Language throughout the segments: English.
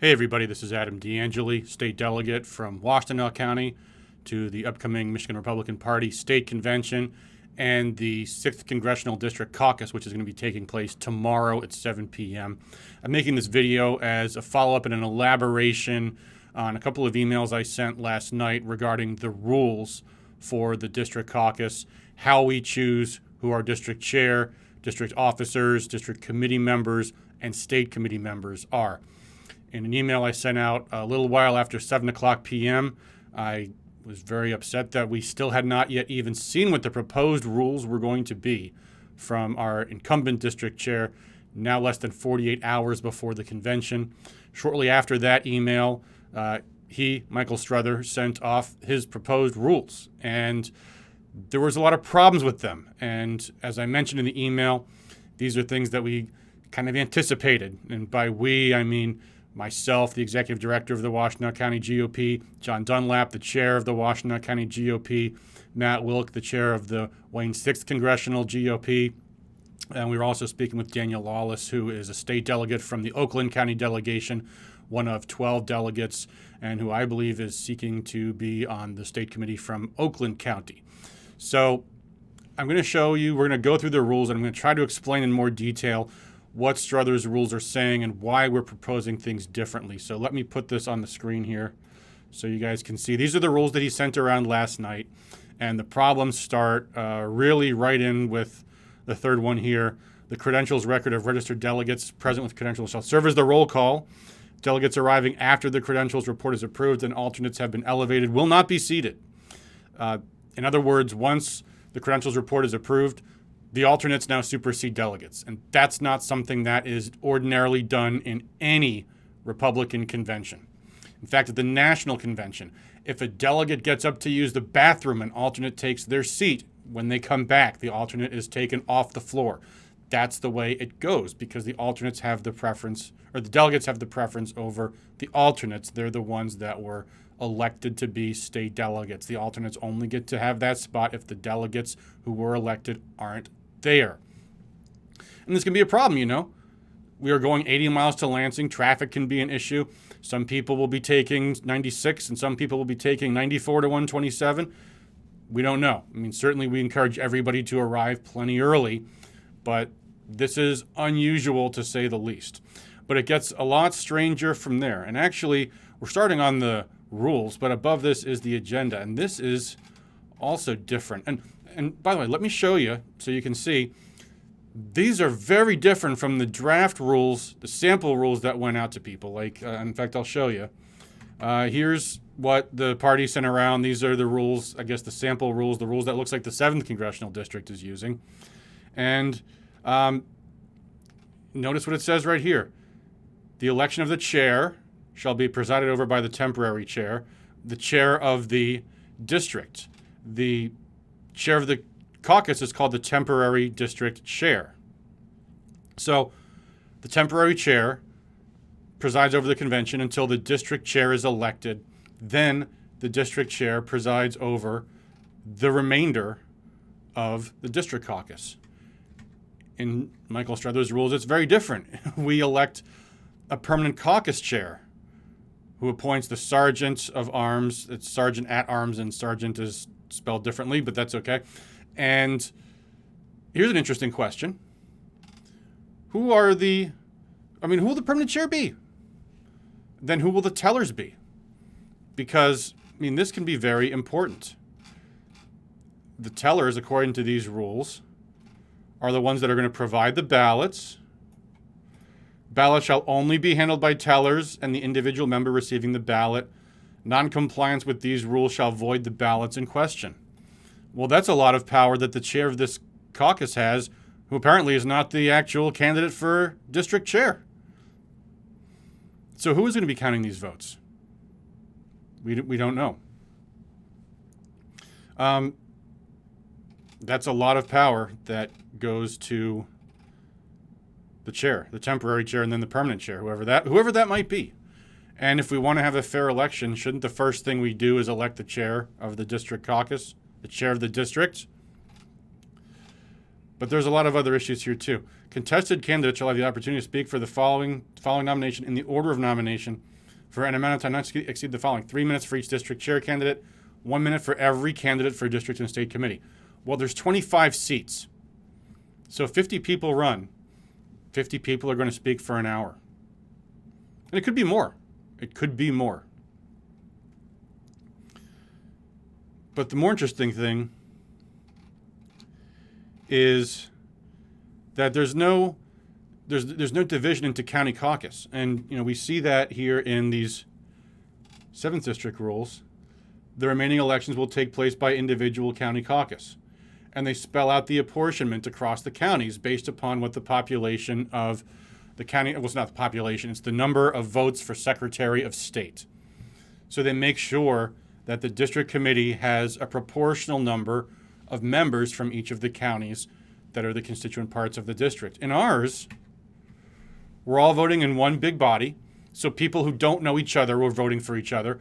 Hey everybody, this is Adam D'Angeli, state delegate from Washtenaw County to the upcoming Michigan Republican Party State Convention and the 6th Congressional District Caucus, which is going to be taking place tomorrow at 7 p.m. I'm making this video as a follow-up and an elaboration on a couple of emails I sent last night regarding the rules for the District Caucus, how we choose who our district chair, district officers, district committee members, and state committee members are. In an email I sent out a little while after 7 o'clock p.m., I was very upset that we still had not yet even seen what the proposed rules were going to be from our incumbent district chair, now less than 48 hours before the convention. Shortly after that email, Michael Struther, sent off his proposed rules, and there was a lot of problems with them. And as I mentioned in the email, these are things that we kind of anticipated. And by we, I mean myself, the executive director of the Washtenaw County GOP, John Dunlap, the chair of the Washtenaw County GOP, Matt Wilk, the chair of the Wayne 6th Congressional GOP, and we were also speaking with Daniel Lawless, who is a state delegate from the Oakland County delegation, one of 12 delegates, and who I believe is seeking to be on the state committee from Oakland County. So I'm going to show you, we're going to go through the rules, and I'm going to try to explain in more detail what Struther's rules are saying and why we're proposing things differently. So let me put this on the screen here so you guys can see. These are the rules that he sent around last night, and the problems start really right in with the third one here. The credentials record of registered delegates present with credentials shall serve as the roll call. Delegates arriving after the credentials report is approved and alternates have been elevated will not be seated. In other words, once the credentials report is approved, the alternates now supersede delegates, and that's not something that is ordinarily done in any Republican convention. In fact, at the national convention, if a delegate gets up to use the bathroom, an alternate takes their seat. When they come back, the alternate is taken off the floor. That's the way it goes because the alternates have the preference, or the delegates have the preference over the alternates. They're the ones that were elected to be state delegates. The alternates only get to have that spot if the delegates who were elected aren't there. And this can be a problem, you know. We are going 80 miles to Lansing. Traffic can be an issue. Some people will be taking 96 and some people will be taking 94 to 127. We don't know. I mean, certainly we encourage everybody to arrive plenty early, but this is unusual to say the least. But it gets a lot stranger from there. And actually, we're starting on the rules, but above this is the agenda. And this is also different. And by the way, let me show you so you can see. These are very different from the draft rules, the sample rules that went out to people. In fact, I'll show you. Here's what the party sent around. These are the rules, I guess the sample rules, the rules that looks like the 7th Congressional District is using. And notice what it says right here. The election of the chair shall be presided over by the temporary chair, the chair of the district. The chair of the caucus is called the temporary district chair. So the temporary chair presides over the convention until the district chair is elected. Then the district chair presides over the remainder of the district caucus. In Michael Struther's rules, it's very different. We elect a permanent caucus chair who appoints the sergeant of arms. It's sergeant at arms, and sergeant is spelled differently, but that's okay. And here's an interesting question. Who will the permanent chair be? Then who will the tellers be? Because, this can be very important. The tellers, according to these rules, are the ones that are going to provide the ballots. Ballots shall only be handled by tellers and the individual member receiving the ballot. Non-compliance with these rules shall void the ballots in question. Well, that's a lot of power that the chair of this caucus has, who apparently is not the actual candidate for district chair. So who is going to be counting these votes? We don't know. That's a lot of power that goes to the chair, the temporary chair, and then the permanent chair, whoever that might be. And if we want to have a fair election, shouldn't the first thing we do is elect the chair of the district caucus, the chair of the district? But there's a lot of other issues here too. Contested candidates shall have the opportunity to speak for the following nomination in the order of nomination for an amount of time not to exceed the following: 3 minutes for each district chair candidate, 1 minute for every candidate for a district and state committee. Well, there's 25 seats. So 50 people run. 50 people are going to speak for an hour. And it could be more. It could be more. But the more interesting thing is that there's no division into county caucus. And we see that here in these 7th district rules. The remaining elections will take place by individual county caucus. And they spell out the apportionment across the counties based upon what the population of the county, well, it's not the population, it's the number of votes for Secretary of State. So they make sure that the district committee has a proportional number of members from each of the counties that are the constituent parts of the district. In ours, we're all voting in one big body, so people who don't know each other were voting for each other.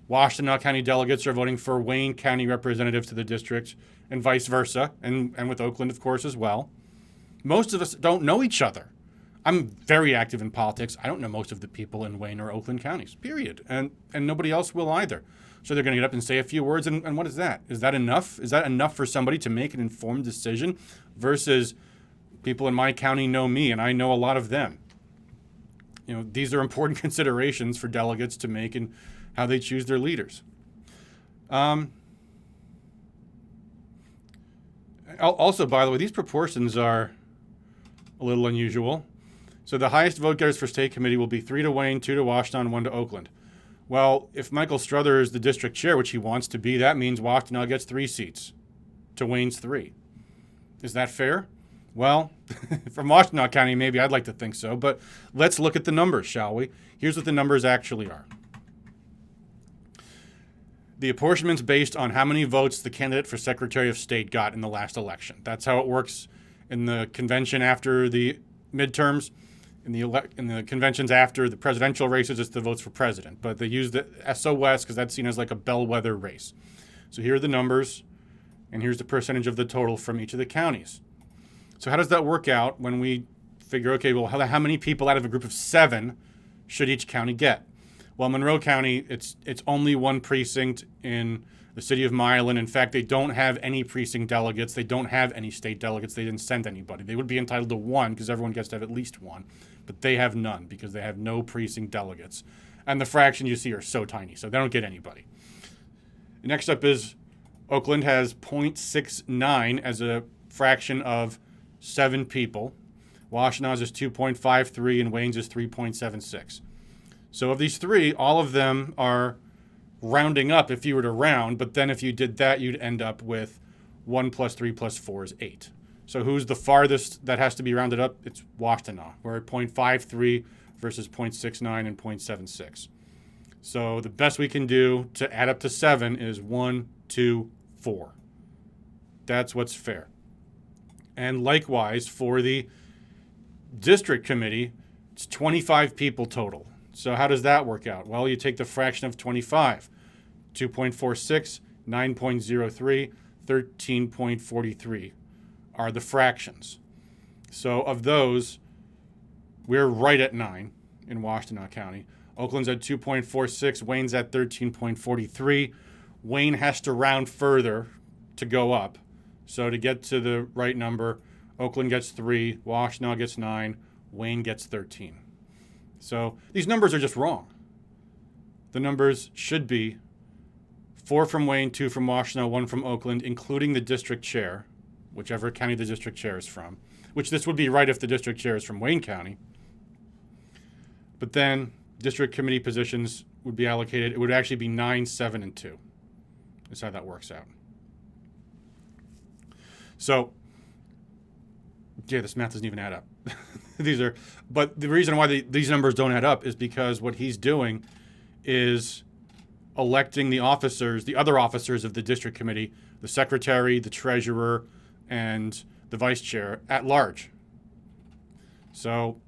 Washtenaw County delegates are voting for Wayne County representatives to the district, and vice versa, and with Oakland, of course, as well. Most of us don't know each other. I'm very active in politics. I don't know most of the people in Wayne or Oakland counties, period. And nobody else will either. So they're going to get up and say a few words, and what is that? Is that enough? Is that enough for somebody to make an informed decision versus people in my county know me, and I know a lot of them? These are important considerations for delegates to make in how they choose their leaders. Also, by the way, these proportions are a little unusual. So the highest vote getters for state committee will be 3 to Wayne, 2 to Washtenaw, and 1 to Oakland. Well, if Michael Struther is the district chair, which he wants to be, that means Washtenaw gets 3 seats to Wayne's 3. Is that fair? Well, from Washtenaw County, maybe I'd like to think so, but let's look at the numbers, shall we? Here's what the numbers actually are. The apportionment's based on how many votes the candidate for Secretary of State got in the last election. That's how it works in the convention after the midterms. In the conventions after the presidential races, it's the votes for president. But they use the SOS because that's seen as like a bellwether race. So here are the numbers, and here's the percentage of the total from each of the counties. So how does that work out when we figure, okay, well, how many people out of a group of 7 should each county get? Well, Monroe County, it's only one precinct in the city of Milan. In fact, they don't have any precinct delegates. They don't have any state delegates. They didn't send anybody. They would be entitled to 1 because everyone gets to have at least 1. But they have none because they have no precinct delegates. And the fraction you see are so tiny, so they don't get anybody. Next up is Oakland has 0.69 as a fraction of 7 people. Washtenaw's is 2.53 and Wayne's is 3.76. So of these 3, all of them are rounding up if you were to round, but then if you did that, you'd end up with 1 plus 3 plus 4 is 8. So who's the farthest that has to be rounded up? It's Washtenaw. We're at 0.53 versus 0.69 and 0.76. So the best we can do to add up to 7 is 1, 2, 4. That's what's fair. And likewise, for the district committee, it's 25 people total. So how does that work out? Well, you take the fraction of 25, 2.46, 9.03, 13.43 are the fractions. So of those, we're right at 9 in Washtenaw County. Oakland's at 2.46, Wayne's at 13.43. Wayne has to round further to go up. So to get to the right number, Oakland gets 3, Washtenaw gets 9, Wayne gets 13. So these numbers are just wrong. The numbers should be 4 from Wayne, 2 from Washtenaw, 1 from Oakland, including the district chair, whichever county the district chair is from, which this would be right if the district chair is from Wayne County. But then district committee positions would be allocated. It would actually be 9, 7, and 2. That's how that works out. So, yeah, this math doesn't even add up. But the reason why these numbers don't add up is because what he's doing is electing the other officers of the district committee, the secretary, the treasurer, and the vice chair at large. So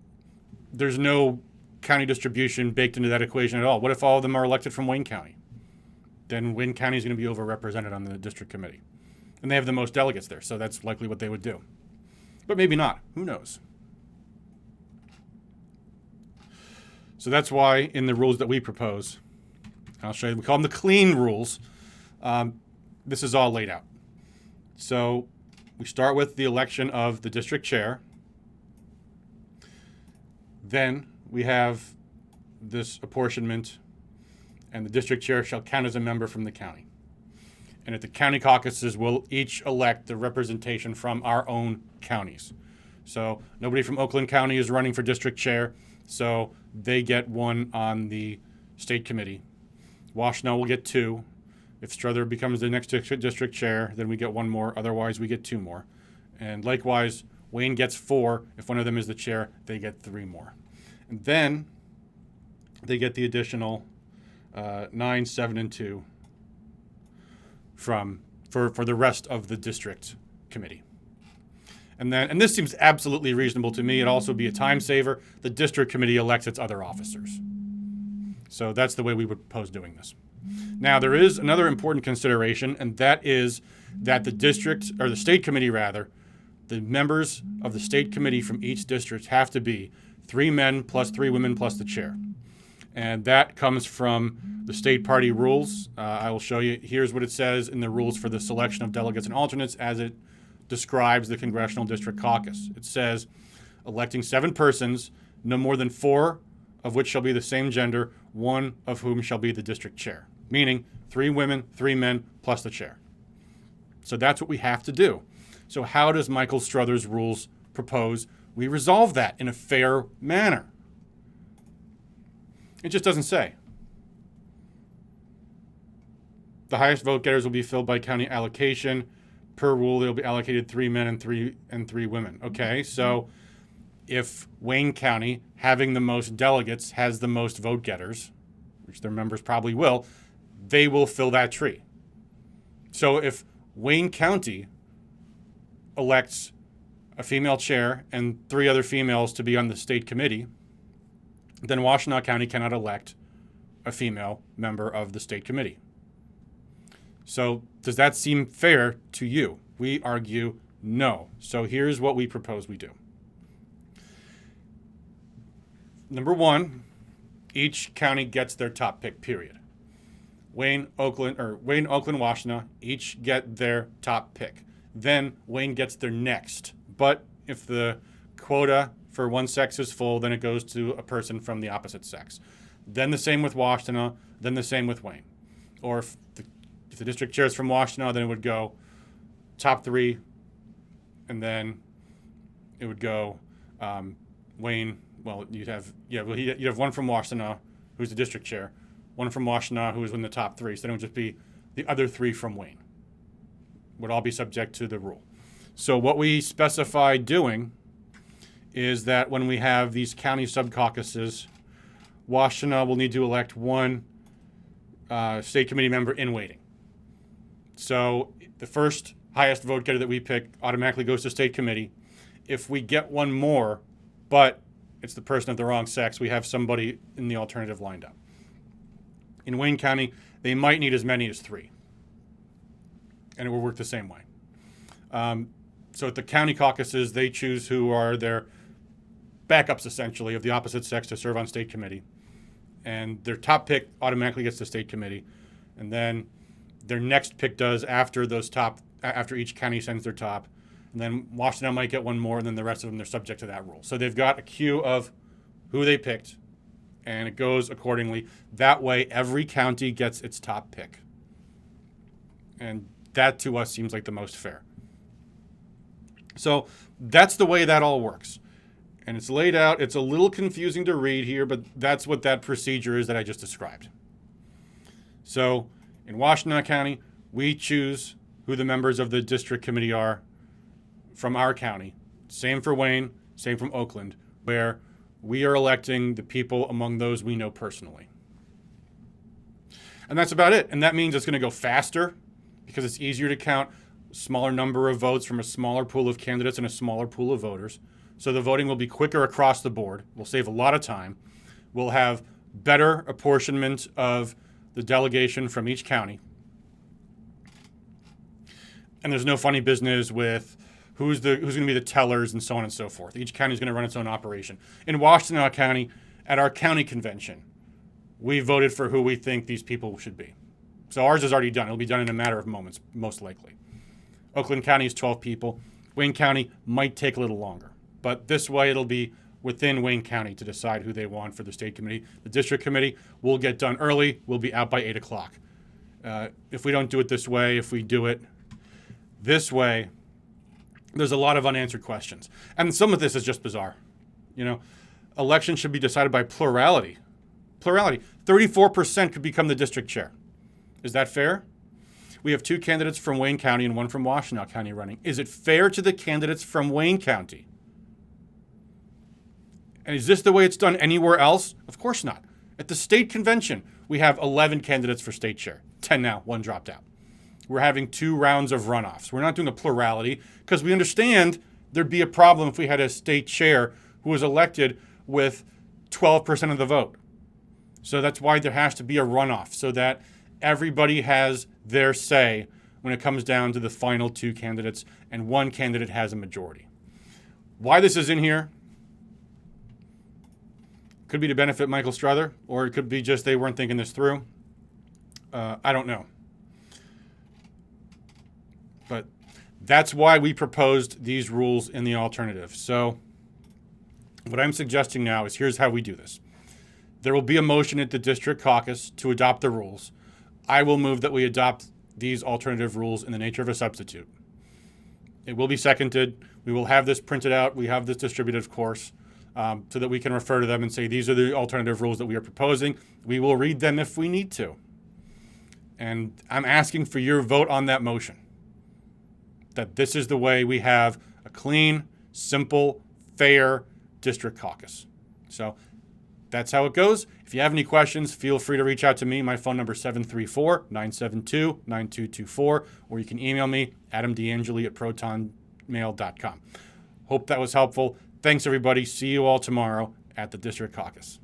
there's no county distribution baked into that equation at all. What if all of them are elected from Wayne County? Then Wayne County is going to be overrepresented on the district committee. And they have the most delegates there, so that's likely what they would do. But maybe not. Who knows? So that's why in the rules that we propose, I'll show you, we call them the clean rules. This is all laid out. So we start with the election of the district chair. Then we have this apportionment, and the district chair shall count as a member from the county. And at the county caucuses, we'll each elect the representation from our own counties. So nobody from Oakland County is running for district chair, so they get one on the state committee. Washtenaw will get 2. If Strother becomes the next district chair, then we get 1 more. Otherwise, we get 2 more. And likewise, Wayne gets 4. If one of them is the chair, they get 3 more. And then they get the additional 9, 7, and 2 for the rest of the district committee. And this seems absolutely reasonable to me. It'd also be a time saver. The district committee elects its other officers. So that's the way we would propose doing this. Now, there is another important consideration, and that is that the state committee, the members of the state committee from each district have to be 3 men plus 3 women plus the chair. And that comes from the state party rules. I will show you. Here's what it says in the rules for the selection of delegates and alternates as it describes the Congressional District Caucus. It says, electing 7 persons, no more than 4 of which shall be the same gender, 1 of whom shall be the district chair. Meaning 3 women, 3 men, plus the chair. So that's what we have to do. So how does Michael Strother's rules propose we resolve that in a fair manner? It just doesn't say. The highest vote getters will be filled by county allocation. Per rule, they'll be allocated 3 men and 3 women. Okay, so if Wayne County, having the most delegates, has the most vote getters, which their members probably will, they will fill that tree. So if Wayne County elects a female chair and 3 other females to be on the state committee, then Washtenaw County cannot elect a female member of the state committee. So does that seem fair to you? We argue no. So here's what we propose we do. Number 1, each county gets their top pick, period. Wayne, Oakland, Washtenaw each get their top pick. Then Wayne gets their next. But if the quota for one sex is full, then it goes to a person from the opposite sex. Then the same with Washtenaw, then the same with Wayne. Or if the district chair is from Washtenaw, then it would go top 3, and then it would go Wayne. Well, you'd have one from Washtenaw, who's the district chair, one from Washtenaw, who is in the top 3. So then it would just be the other 3 from Wayne. Would all be subject to the rule. So what we specify doing is that when we have these county subcaucuses, Washtenaw will need to elect 1 state committee member in waiting. So the first highest vote getter that we pick automatically goes to state committee. If we get 1 more, but it's the person of the wrong sex, we have somebody in the alternative lined up. In Wayne County, they might need as many as 3. And it will work the same way. So at the county caucuses, they choose who are their backups, essentially, of the opposite sex to serve on state committee. And their top pick automatically gets to state committee. And then their next pick does after each county sends their top. And then Washtenaw might get 1 more, and then the rest of them, they're subject to that rule. So they've got a queue of who they picked, and it goes accordingly. That way, every county gets its top pick. And that, to us, seems like the most fair. So that's the way that all works. And it's laid out. It's a little confusing to read here, but that's what that procedure is that I just described. So in Washtenaw County, we choose who the members of the district committee are from our county. Same for Wayne, same from Oakland, where we are electing the people among those we know personally. And that's about it. And that means it's going to go faster because it's easier to count a smaller number of votes from a smaller pool of candidates and a smaller pool of voters. So the voting will be quicker across the board. We'll save a lot of time. We'll have better apportionment of the delegation from each county. And there's no funny business with who's going to be the tellers, and so on and so forth. Each county is going to run its own operation. In Washtenaw County, at our county convention, we voted for who we think these people should be. So ours is already done. It'll be done in a matter of moments, most likely. Oakland County is 12 people. Wayne County might take a little longer. But this way it'll be within Wayne County to decide who they want for the state committee. The district committee will get done early. We'll be out by 8 o'clock. If we don't do it this way, if we do it this way, there's a lot of unanswered questions. And some of this is just bizarre. You know, elections should be decided by plurality. Plurality. 34% could become the district chair. Is that fair? We have 2 candidates from Wayne County and 1 from Washtenaw County running. Is it fair to the candidates from Wayne County? And is this the way it's done anywhere else? Of course not. At the state convention, we have 11 candidates for state chair. 10 now, 1 dropped out. We're having 2 rounds of runoffs. We're not doing a plurality because we understand there'd be a problem if we had a state chair who was elected with 12% of the vote. So that's why there has to be a runoff so that everybody has their say when it comes down to the final 2 candidates and 1 candidate has a majority. Why this is in here could be to benefit Michael Strother, or it could be just they weren't thinking this through. I don't know. But that's why we proposed these rules in the alternative. So what I'm suggesting now is here's how we do this. There will be a motion at the District Caucus to adopt the rules. I will move that we adopt these alternative rules in the nature of a substitute. It will be seconded. We will have this printed out. We have this distributed, of course, so that we can refer to them and say, these are the alternative rules that we are proposing. We will read them if we need to. And I'm asking for your vote on that motion. That this is the way we have a clean, simple, fair District Caucus. So that's how it goes. If you have any questions, feel free to reach out to me. My phone number is 734-972-9224, or you can email me, adamdangeli@protonmail.com. Hope that was helpful. Thanks, everybody. See you all tomorrow at the District Caucus.